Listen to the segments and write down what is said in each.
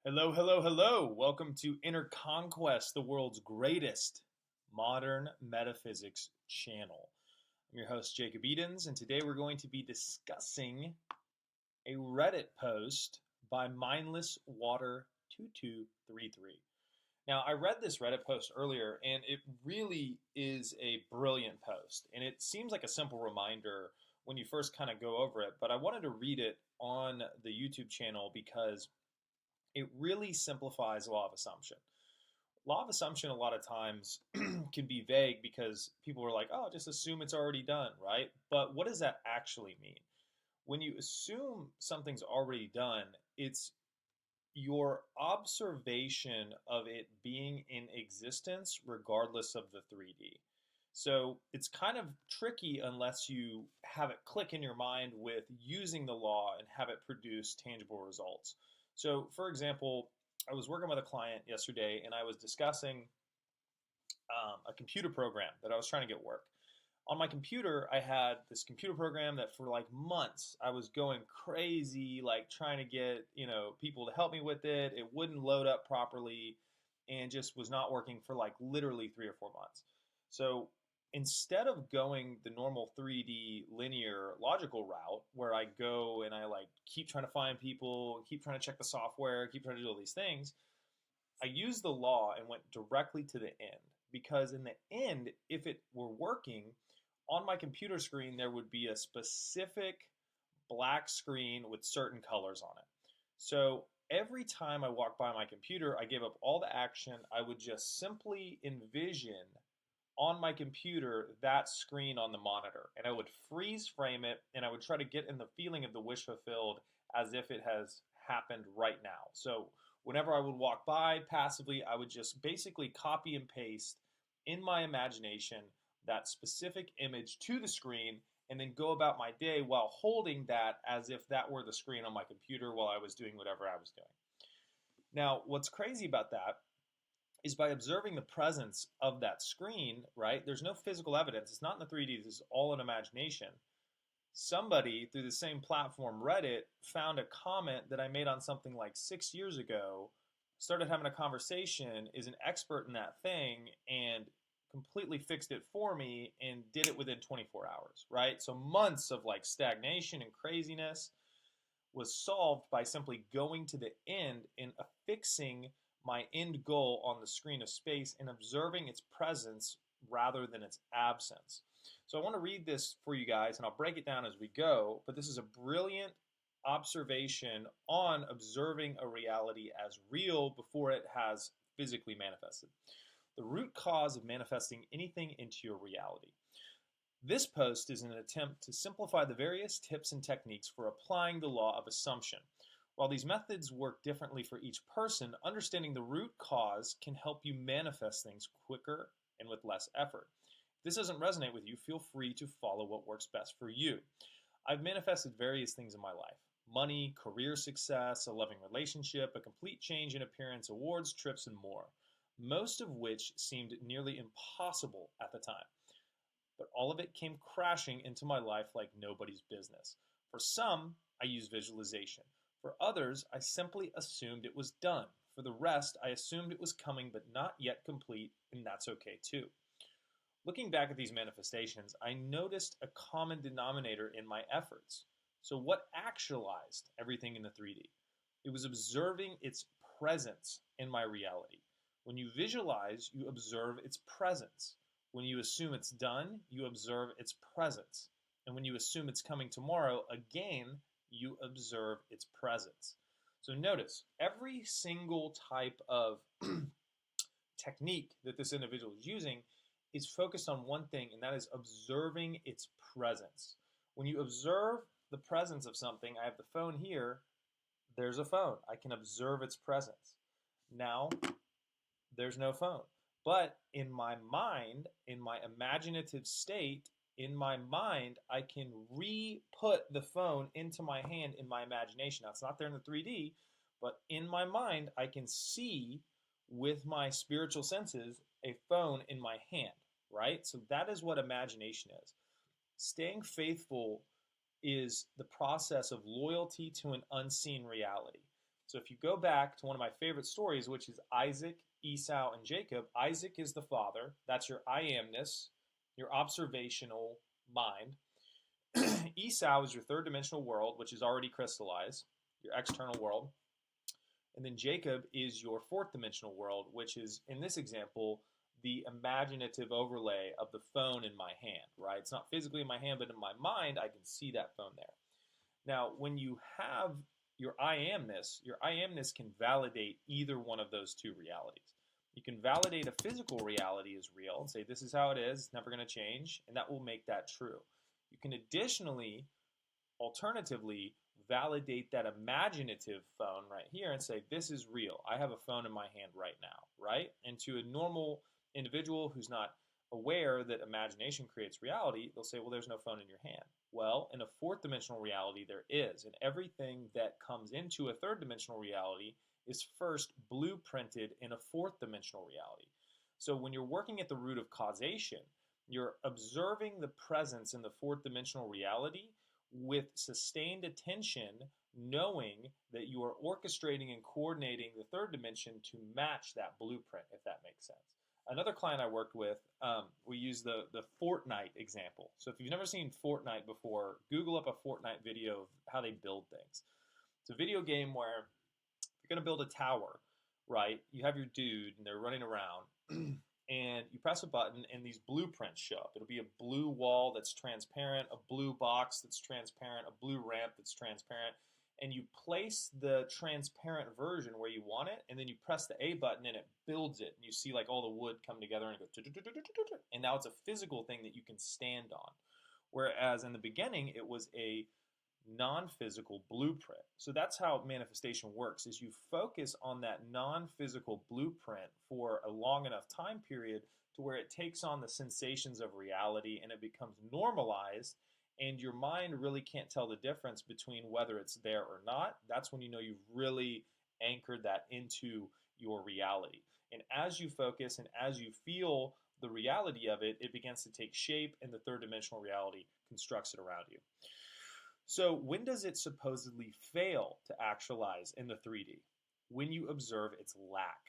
Hello, hello, hello. Welcome to Inner Conquest, the world's greatest modern metaphysics channel. I'm your host, Jacob Edens, and today we're going to be discussing a Reddit post by Mindless Water 2233. Now, I read this Reddit post earlier, and it really is a brilliant post. And it seems like a simple reminder when you first kind of go over it, but I wanted to read it on the YouTube channel because it really simplifies law of assumption. Law of assumption, a lot of times, can be vague because people are like, oh, just assume it's already done, right? But what does that actually mean? When you assume something's already done, it's your observation of it being in existence regardless of the 3D. So it's kind of tricky unless you have it click in your mind with using the law and have it produce tangible results. So, for example, I was working with a client yesterday and I was discussing a computer program that I was trying to get work. On my computer, I had this computer program that for like months I was going crazy, like trying to get, people to help me with it. It wouldn't load up properly and just was not working for like literally 3 or 4 months. So instead of going the normal 3D linear logical route where I go and I like keep trying to find people, keep trying to check the software, keep trying to do all these things, I used the law and went directly to the end. Because in the end, if it were working, on my computer screen, there would be a specific black screen with certain colors on it. So every time I walked by my computer, I gave up all the action. I would just simply envision on my computer that screen on the monitor. And I would freeze frame it and I would try to get in the feeling of the wish fulfilled as if it has happened right now. So whenever I would walk by passively, I would just basically copy and paste in my imagination that specific image to the screen and then go about my day while holding that as if that were the screen on my computer while I was doing whatever I was doing. Now, what's crazy about that is by observing the presence of that screen, right? There's no physical evidence. It's not in the 3D. This is all in imagination. Somebody through the same platform, Reddit, found a comment that I made on something like 6 years ago, started having a conversation, is an expert in that thing, and completely fixed it for me and did it within 24 hours, right? So months of like stagnation and craziness was solved by simply going to the end and affixing my end goal on the screen of space and observing its presence rather than its absence. So I want to read this for you guys and I'll break it down as we go, but this is a brilliant observation on observing a reality as real before it has physically manifested. The root cause of manifesting anything into your reality. This post is an attempt to simplify the various tips and techniques for applying the law of assumption. While these methods work differently for each person, understanding the root cause can help you manifest things quicker and with less effort. If this doesn't resonate with you, feel free to follow what works best for you. I've manifested various things in my life: money, career success, a loving relationship, a complete change in appearance, awards, trips, and more, most of which seemed nearly impossible at the time. But all of it came crashing into my life like nobody's business. For some, I used visualization. For others, I simply assumed it was done. For the rest, I assumed it was coming but not yet complete, and that's okay too. Looking back at these manifestations, I noticed a common denominator in my efforts. So what actualized everything in the 3D? It was observing its presence in my reality. When you visualize, you observe its presence. When you assume it's done, you observe its presence. And when you assume it's coming tomorrow, again, you observe its presence. So notice, every single type of technique that this individual is using is focused on one thing, and that is observing its presence. When you observe the presence of something, I have the phone here, there's a phone. I can observe its presence. Now, there's no phone. But in my mind, in my imaginative state, in my mind, I can re-put the phone into my hand in my imagination. Now, it's not there in the 3D, but in my mind, I can see with my spiritual senses a phone in my hand, right? So that is what imagination is. Staying faithful is the process of loyalty to an unseen reality. So if you go back to one of my favorite stories, which is Isaac, Esau, and Jacob, Isaac is the father. That's your I amness, your observational mind. Esau is your third dimensional world, which is already crystallized, your external world. And then Jacob is your fourth dimensional world, which is, in this example, the imaginative overlay of the phone in my hand, right? It's not physically in my hand, but in my mind, I can see that phone there. Now, when you have your I amness can validate either one of those two realities. You can validate a physical reality as real and say, this is how it is, it's never going to change, and that will make that true. You can additionally, alternatively, validate that imaginative phone right here and say, this is real. I have a phone in my hand right now, right? And to a normal individual who's not aware that imagination creates reality, they'll say, well, there's no phone in your hand. Well, in a fourth dimensional reality, there is. And everything that comes into a third dimensional reality is first blueprinted in a fourth dimensional reality. So when you're working at the root of causation, you're observing the presence in the fourth dimensional reality with sustained attention, knowing that you are orchestrating and coordinating the third dimension to match that blueprint, if that makes sense. Another client I worked with, we used the Fortnite example. So if you've never seen Fortnite before, Google up a Fortnite video of how they build things. It's a video game where you're going to build a tower, right? You have your dude, and they're running around. And you press a button and these blueprints show up. It'll be a blue wall that's transparent, a blue box that's transparent, a blue ramp that's transparent, and you place the transparent version where you want it, and then you press the A button and it builds it, and you see like all the wood come together and it goes, and now it's a physical thing that you can stand on. Whereas in the beginning, it was a non-physical blueprint. So that's how manifestation works, is you focus on that non-physical blueprint for a long enough time period to where it takes on the sensations of reality and it becomes normalized, and your mind really can't tell the difference between whether it's there or not. That's when you know you've really anchored that into your reality. And as you focus and as you feel the reality of it, it begins to take shape, and the third dimensional reality constructs it around you. So when does it supposedly fail to actualize in the 3D? When you observe its lack.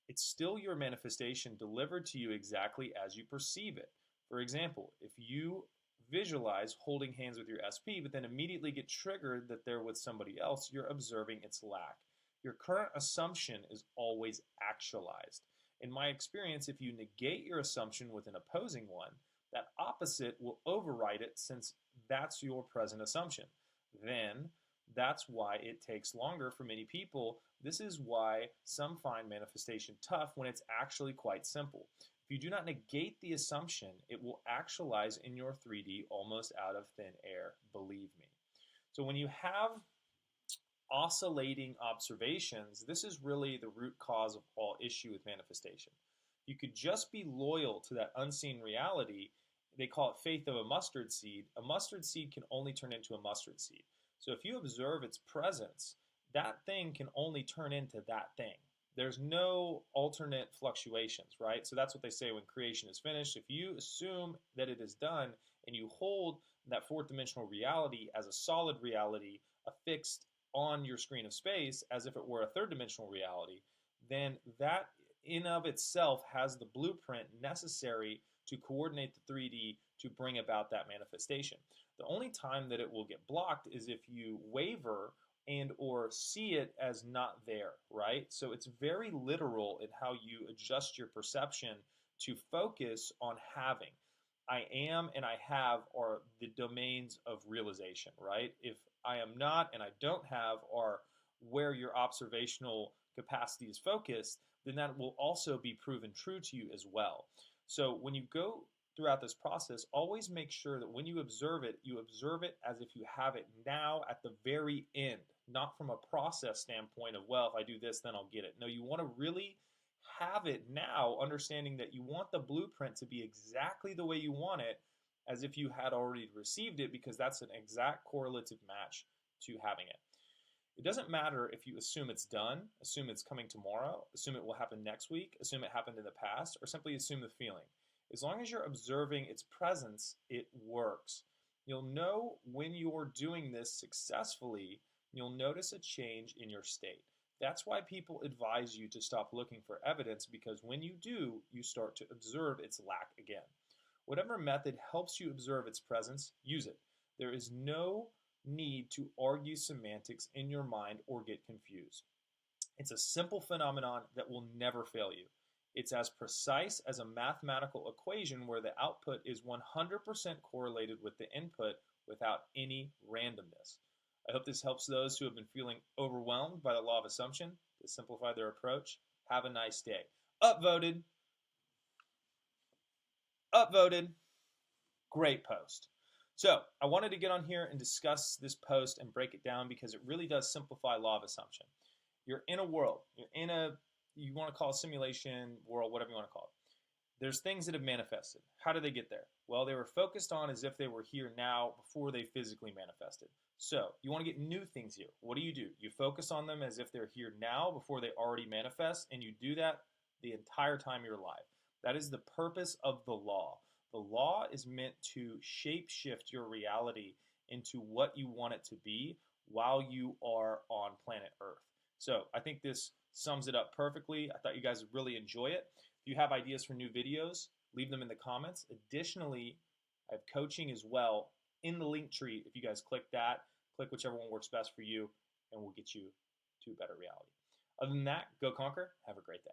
It's still your manifestation delivered to you exactly as you perceive it. For example, if you visualize holding hands with your SP, but then immediately get triggered that they're with somebody else, you're observing its lack. Your current assumption is always actualized. In my experience, if you negate your assumption with an opposing one, that opposite will override it, since that's your present assumption. Then that's why it takes longer for many people. This is why some find manifestation tough when it's actually quite simple. If you do not negate the assumption, it will actualize in your 3D almost out of thin air, believe me. So when you have oscillating observations, this is really the root cause of all issue with manifestation. You could just be loyal to that unseen reality. They call it faith of a mustard seed. A mustard seed can only turn into a mustard seed. So if you observe its presence, that thing can only turn into that thing. There's no alternate fluctuations, right? So that's what they say when creation is finished. If you assume that it is done and you hold that fourth dimensional reality as a solid reality affixed on your screen of space as if it were a third dimensional reality, then that in of itself has the blueprint necessary to coordinate the 3D to bring about that manifestation. The only time that it will get blocked is if you waver and or see it as not there, right? So it's very literal in how you adjust your perception to focus on having. I am and I have are the domains of realization, right? If I am not and I don't have are where your observational capacity is focused, then that will also be proven true to you as well. So when you go throughout this process, always make sure that when you observe it as if you have it now at the very end, not from a process standpoint of, well, if I do this, then I'll get it. No, you want to really have it now, understanding that you want the blueprint to be exactly the way you want it, as if you had already received it, because that's an exact correlative match to having it. It doesn't matter if you assume it's done, assume it's coming tomorrow, assume it will happen next week, assume it happened in the past, or simply assume the feeling. As long as you're observing its presence, it works. You'll know when you're doing this successfully, you'll notice a change in your state. That's why people advise you to stop looking for evidence, because when you do, you start to observe its lack again. Whatever method helps you observe its presence, use it. There is no need to argue semantics in your mind or get confused. It's a simple phenomenon that will never fail you. It's as precise as a mathematical equation where the output is 100% correlated with the input without any randomness. I hope this helps those who have been feeling overwhelmed by the law of assumption to simplify their approach. Have a nice day. Upvoted. Upvoted. Great post. So I wanted to get on here and discuss this post and break it down because it really does simplify law of assumption. You're in a world. You're in you want to call it simulation, world, whatever you want to call it. There's things that have manifested. How did they get there? Well, they were focused on as if they were here now before they physically manifested. So you want to get new things here. What do? You focus on them as if they're here now before they already manifest, and you do that the entire time you're alive. That is the purpose of the law. The law is meant to shape shift your reality into what you want it to be while you are on planet Earth. So I think this sums it up perfectly. I thought you guys would really enjoy it. If you have ideas for new videos, leave them in the comments. Additionally, I have coaching as well in the link tree. If you guys click that, click whichever one works best for you, and we'll get you to a better reality. Other than that, go conquer. Have a great day.